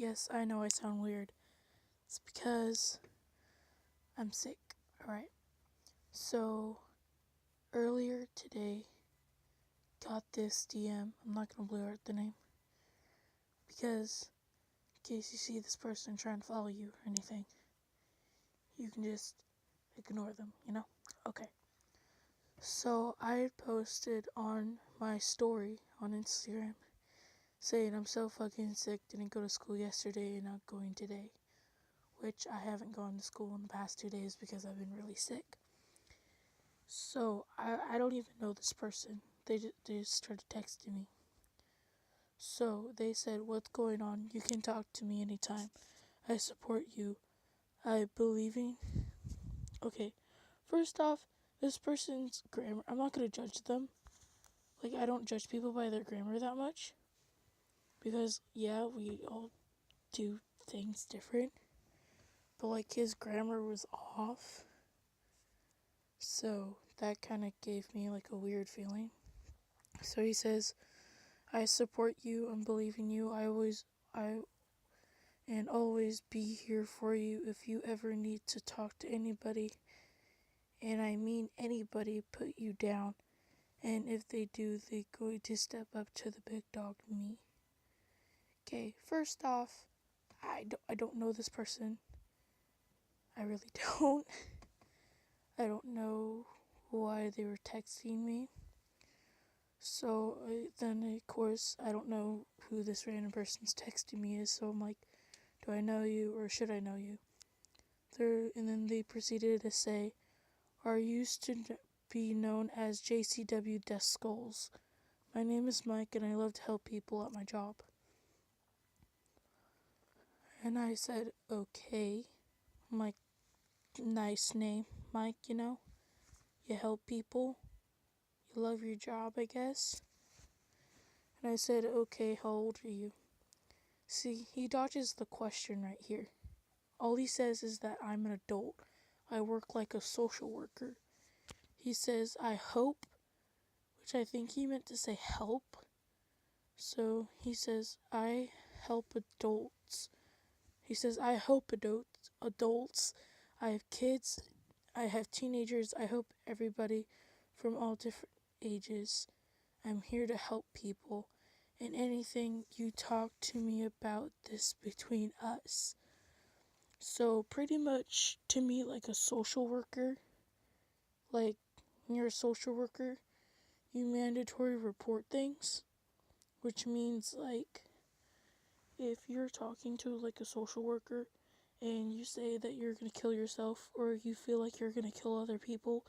Yes, I know I sound weird. It's because I'm sick. Alright. So, earlier today, got this DM. I'm not gonna blur out the name. Because, in case you see this person trying to follow you or anything, you can just ignore them, you know? Okay. So, I had posted on my story on Instagram saying I'm so fucking sick, didn't go to school yesterday and not going today. Which I haven't gone to school in the past 2 days because I've been really sick. So I don't even know this person. They just started texting me. So they said, "What's going on? You can talk to me anytime. I support you. I believe in." Okay, first off, this person's grammar. I'm not gonna judge them. Like I don't judge people by their grammar that much because yeah, we all do things different. But like his grammar was off. So that kind of gave me like a weird feeling. So he says, "I support you and believe in you. I and always be here for you if you ever need to talk to anybody. And I mean anybody put you down. And if they do, they're going to step up to the big dog, me." Okay, first off, I don't know this person. I really don't. I don't know why they were texting me. So then, of course, I don't know who this random person's texting me is. So I'm like, do I know you or should I know you? And then they proceeded to say, "Are used to be known as JCW Desk Skulls. My name is Mike and I love to help people at my job." And I said, "Okay." I'm like, nice name, Mike, you know? You help people. You love your job, I guess. And I said, "Okay, how old are you?" See, he dodges the question right here. All he says is that I'm an adult. I work like a social worker. He says, "I hope," which I think he meant to say help. So he says, "I help adults." He says, "I hope adults. I have kids. I have teenagers. I hope everybody from all different ages. I'm here to help people. And anything you talk to me about this between us." So pretty much to me like a social worker, like when you're a social worker, you mandatory report things, which means like if you're talking to like a social worker and you say that you're going to kill yourself or you feel like you're going to kill other people,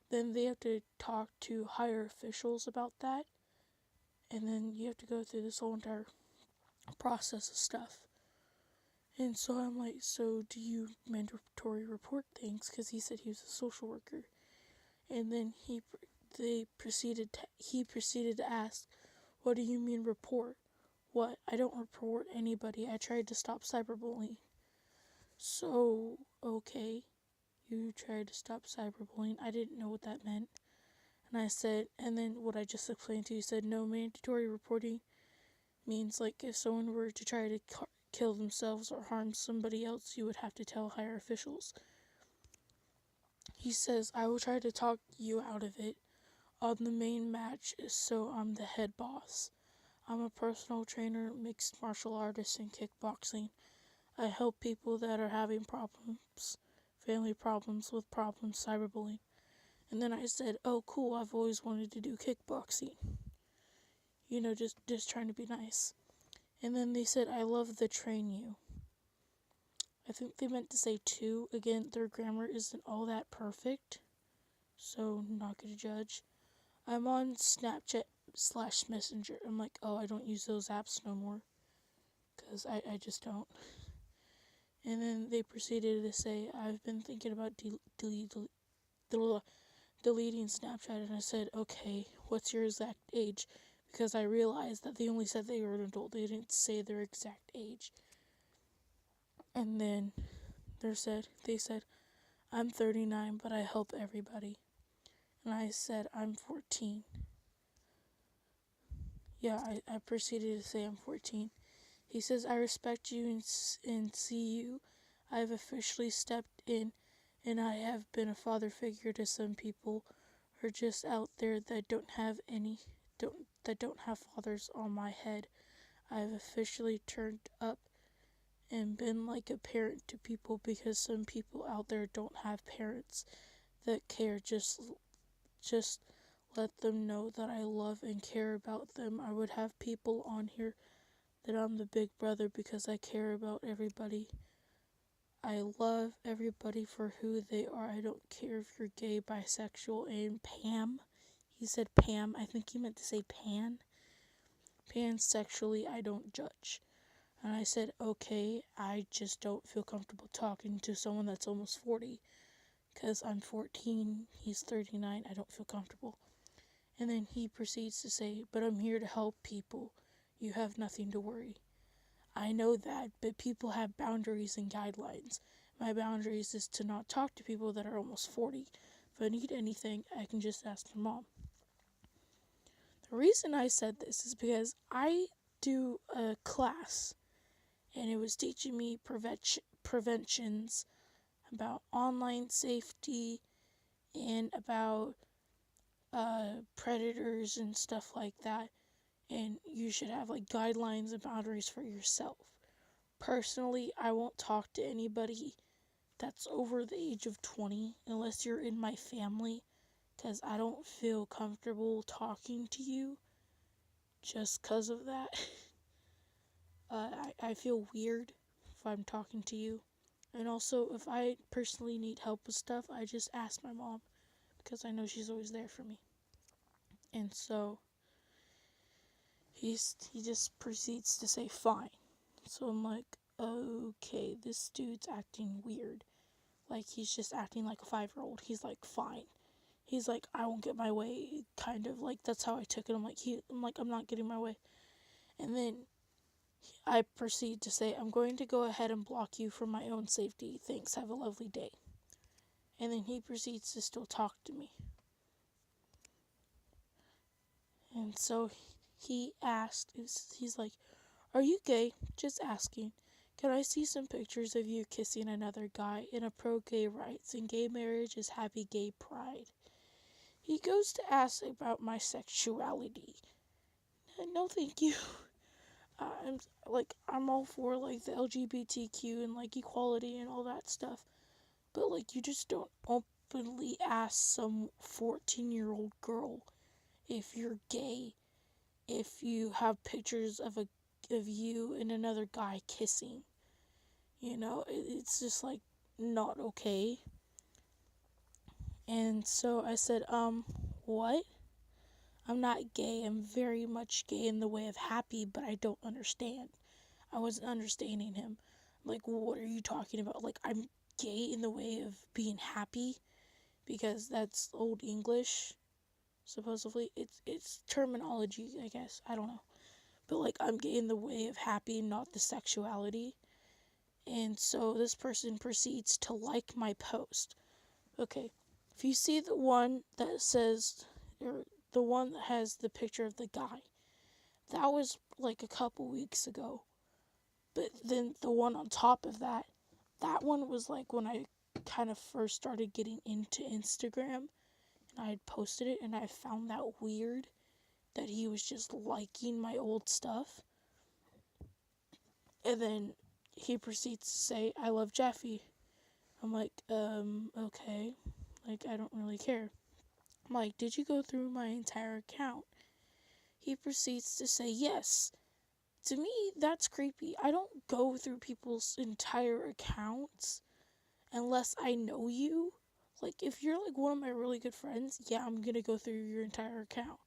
then they have to talk to higher officials about that. And then you have to go through this whole entire process of stuff. And so I'm like, "So do you mandatory report things?" Because he said he was a social worker. And then he proceeded to ask, "What do you mean report?" "What? I don't report anybody. I tried to stop cyberbullying." So, okay, you tried to stop cyberbullying. I didn't know what that meant. And I said, and then what I just explained to you said, no, mandatory reporting means like if someone were to try to kill themselves or harm somebody else, you would have to tell higher officials. He says, "I will try to talk you out of it. On the main match, so I'm the head boss. I'm a personal trainer, mixed martial artist, and kickboxing. I help people that are having problems, family problems with problems, cyberbullying." And then I said, "Oh, cool, I've always wanted to do kickboxing." You know, just trying to be nice. And then they said, "I love the train you." I think they meant to say two. Again, their grammar isn't all that perfect, so not gonna judge. "I'm on Snapchat/Messenger." I'm like, oh, I don't use those apps no more. Because I just don't. And then they proceeded to say, "I've been thinking about deleting Snapchat." And I said, "Okay, what's your exact age?" Because I realized that they only said they were an adult. They didn't say their exact age. And then they said, "I'm 39, but I help everybody." And I said, "I'm 14. Yeah, I proceeded to say I'm 14. He says, I respect you and see you. I have officially stepped in, and I have been a father figure to some people who are just out there that don't have fathers on my head. I have officially turned up and been like a parent to people because some people out there don't have parents that care. Just let them know that I love and care about them. I would have people on here that I'm the big brother because I care about everybody. I love everybody for who they are. I don't care if you're gay, bisexual, and Pam. He said Pam. I think he meant to say Pan. Pansexually, I don't judge. And I said, okay, I just don't feel comfortable talking to someone that's almost 40. Because I'm 14, he's 39, I don't feel comfortable. And then he proceeds to say, but I'm here to help people. You have nothing to worry. I know that, but people have boundaries and guidelines. My boundaries is to not talk to people that are almost 40. If I need anything, I can just ask my mom. The reason I said this is because I do a class, and it was teaching me preventions about online safety and about predators and stuff like that. And you should have like guidelines and boundaries for yourself. Personally, I won't talk to anybody that's over the age of 20 unless you're in my family, because I don't feel comfortable talking to you just because of that. I feel weird if I'm talking to you. And also, if I personally need help with stuff, I just ask my mom because I know she's always there for me. And so he just proceeds to say fine. So I'm like, okay, this dude's acting weird. Like, he's just acting like a 5-year-old. He's like, fine. He's like, I won't get my way, kind of. Like, that's how I took it. I'm not getting my way. And then I proceed to say, I'm going to go ahead and block you for my own safety. Thanks, have a lovely day. And then he proceeds to still talk to me. And so he asked, he's like, are you gay? Just asking. Can I see some pictures of you kissing another guy in a pro-gay rights and gay marriage is happy gay pride? He goes to ask about my sexuality. No, thank you. I'm all for like the LGBTQ and like equality and all that stuff, but like you just don't openly ask some 14-year-old girl if you're gay if you have pictures of you and another guy kissing. It's just like not okay. And so I said, what? I'm not gay. I'm very much gay in the way of happy, but I don't understand. I wasn't understanding him. Like, what are you talking about? Like, I'm gay in the way of being happy because that's old English, supposedly. It's terminology, I guess. I don't know. But like, I'm gay in the way of happy, not the sexuality. And so this person proceeds to like my post. Okay, if you see the one that says, or the one that has the picture of the guy, that was like a couple weeks ago. But then the one on top of that, that one was like when I kind of first started getting into Instagram and I had posted it and I found that weird that he was just liking my old stuff. And then he proceeds to say, I love Jeffy. I'm like, okay. Like, I don't really care. I'm like, did you go through my entire account? He proceeds to say, yes. To me, that's creepy. I don't go through people's entire accounts unless I know you. Like, if you're like one of my really good friends, yeah, I'm gonna go through your entire account.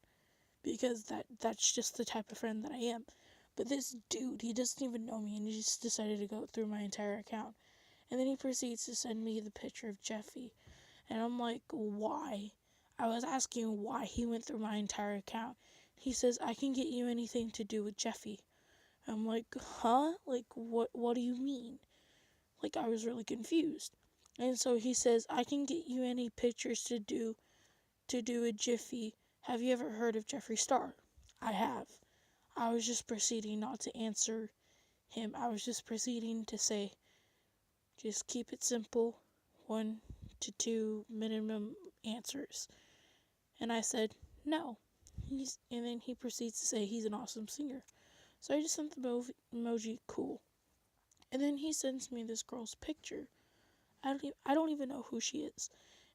Because that's just the type of friend that I am. But this dude, he doesn't even know me and he just decided to go through my entire account. And then he proceeds to send me the picture of Jeffy. And I'm like, why? I was asking why he went through my entire account. He says, I can get you anything to do with Jeffy. I'm like, huh? Like, what do you mean? Like, I was really confused. And so he says, I can get you any pictures to do with Jiffy. Have you ever heard of Jeffree Star? I have. I was just proceeding not to answer him, I was just proceeding to say, just keep it simple, 1 to 2 minimum answers. And I said, no. And then he proceeds to say he's an awesome singer. So I just sent the emoji, cool. And then he sends me this girl's picture. I don't even know who she is.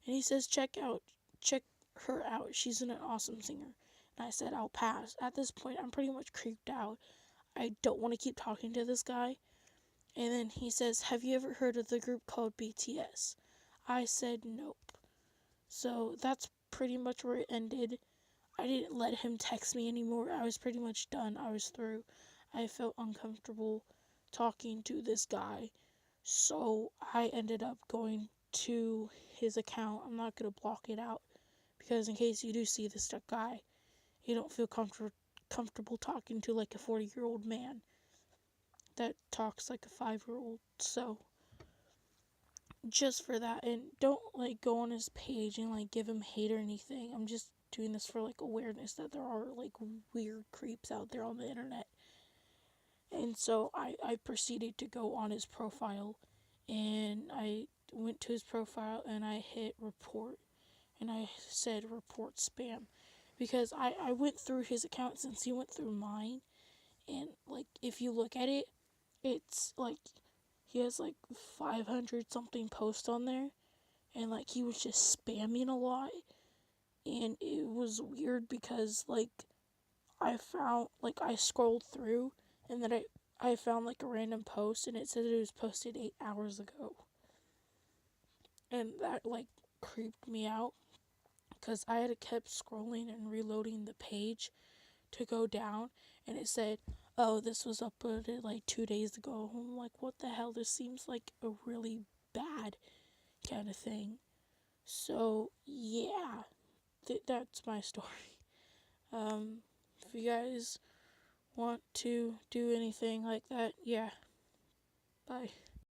And he says, check her out. She's an awesome singer. And I said, I'll pass. At this point, I'm pretty much creeped out. I don't want to keep talking to this guy. And then he says, have you ever heard of the group called BTS? I said, nope. So that's pretty much where it ended. I didn't let him text me anymore. I was pretty much done. I was through. I felt uncomfortable talking to this guy. So I ended up going to his account. I'm not going to block it out because in case you do see this guy, you don't feel comfortable talking to like a 40-year-old man that talks like a 5-year-old. So just for that, and don't like go on his page and like give him hate or anything. I'm just doing this for like awareness that there are like weird creeps out there on the internet. And so I proceeded to go on his profile, and I went to his profile and I hit report, and I said report spam, because I went through his account since he went through mine, and like if you look at it, it's like he has like 500 something posts on there, and like he was just spamming a lot, and it was weird because like I scrolled through, and then I found like a random post, and it said it was posted 8 hours ago, and that like creeped me out because I had kept scrolling and reloading the page to go down, and it said, oh, this was uploaded like 2 days ago. I'm like, what the hell? This seems like a really bad kind of thing. So yeah, that's my story. If you guys want to do anything like that, yeah, bye.